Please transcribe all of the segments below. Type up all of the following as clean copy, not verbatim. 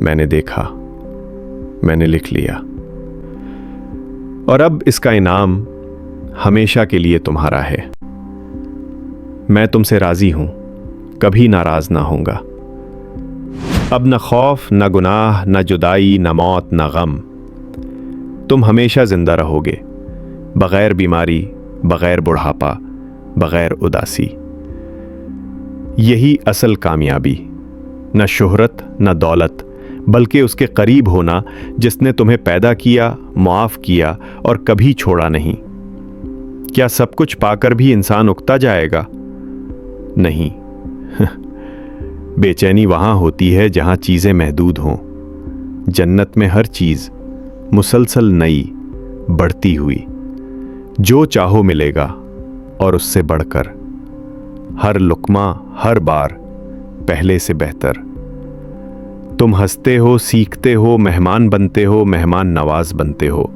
मैंने देखा, मैंने लिख लिया, और अब इसका इनाम हमेशा के लिए तुम्हारा है। मैं तुमसे राजी हूं, कभी नाराज ना होऊंगा। अब न खौफ, न गुनाह, न जुदाई, न मौत, न गम। तुम हमेशा जिंदा रहोगे, बगैर बीमारी, बगैर बुढ़ापा, बगैर उदासी। यही असल कामयाबी, न शोहरत, न दौलत, बल्कि उसके करीब होना जिसने तुम्हें पैदा किया, मुआफ किया और कभी छोड़ा नहीं। क्या सब कुछ पाकर भी इंसान उकता जाएगा? नहीं। बेचैनी वहां होती है जहां चीजें महदूद हों। जन्नत में हर चीज मुसलसल नई, बढ़ती हुई, जो चाहो मिलेगा और उससे बढ़कर। हर लुक्मा, हर बार पहले से बेहतर। तुम हंसते हो, सीखते हो, मेहमान बनते हो, मेहमान नवाज बनते हो।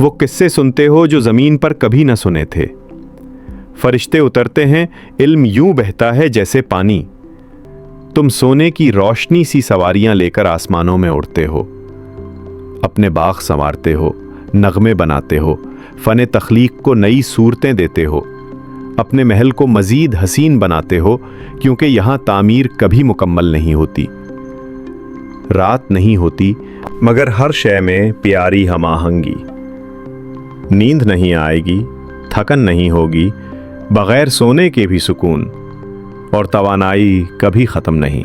वो किस्से सुनते हो जो जमीन पर कभी न सुने थे। फरिश्ते उतरते हैं, इल्म यूं बहता है जैसे पानी। तुम सोने की रोशनी सी सवारियां लेकर आसमानों में उड़ते हो। अपने बाग संवारते हो, नगमे बनाते हो, फने तख्लीक को नई सूरतें देते हो। अपने महल को मजीद हसीन बनाते हो, क्योंकि यहां तामीर कभी मुकम्मल नहीं होती। रात नहीं होती, मगर हर शय में प्यारी हमाहंगी। नींद नहीं आएगी, थकन नहीं होगी, बगैर सोने के भी सुकून, और तवानाई कभी खत्म नहीं।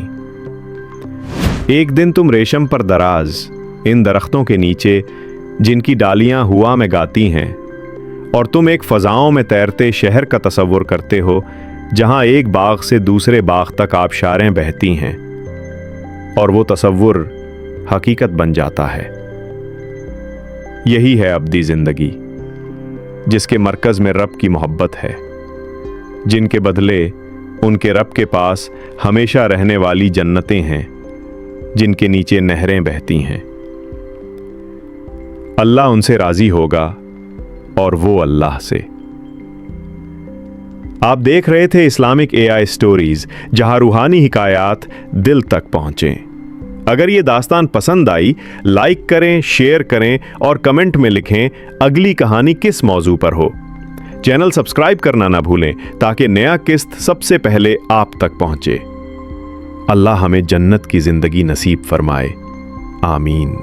एक दिन तुम रेशम पर दराज, इन दरख्तों के नीचे जिनकी डालियां हुआ में गाती हैं, और तुम एक फजाओं में तैरते शहर का तसव्वुर करते हो, जहां एक बाग से दूसरे बाग तक आबशारें बहती हैं, और वो तसव्वुर हकीकत बन जाता है। यही है अब्दी जिंदगी, जिसके मरकज में रब की मोहब्बत है, जिनके बदले उनके रब के पास हमेशा रहने वाली जन्नतें हैं, जिनके नीचे नहरें बहती हैं। अल्लाह उनसे राजी होगा और वो अल्लाह से। आप देख रहे थे इस्लामिक AI स्टोरीज, जहां रूहानी हिकायात दिल तक पहुंचे। अगर ये दास्तान पसंद आई, लाइक करें, शेयर करें और कमेंट में लिखें अगली कहानी किस मौजू पर हो। चैनल सब्सक्राइब करना ना भूलें ताकि नया किस्त सबसे पहले आप तक पहुंचे। अल्लाह हमें जन्नत की जिंदगी नसीब फरमाए। आमीन।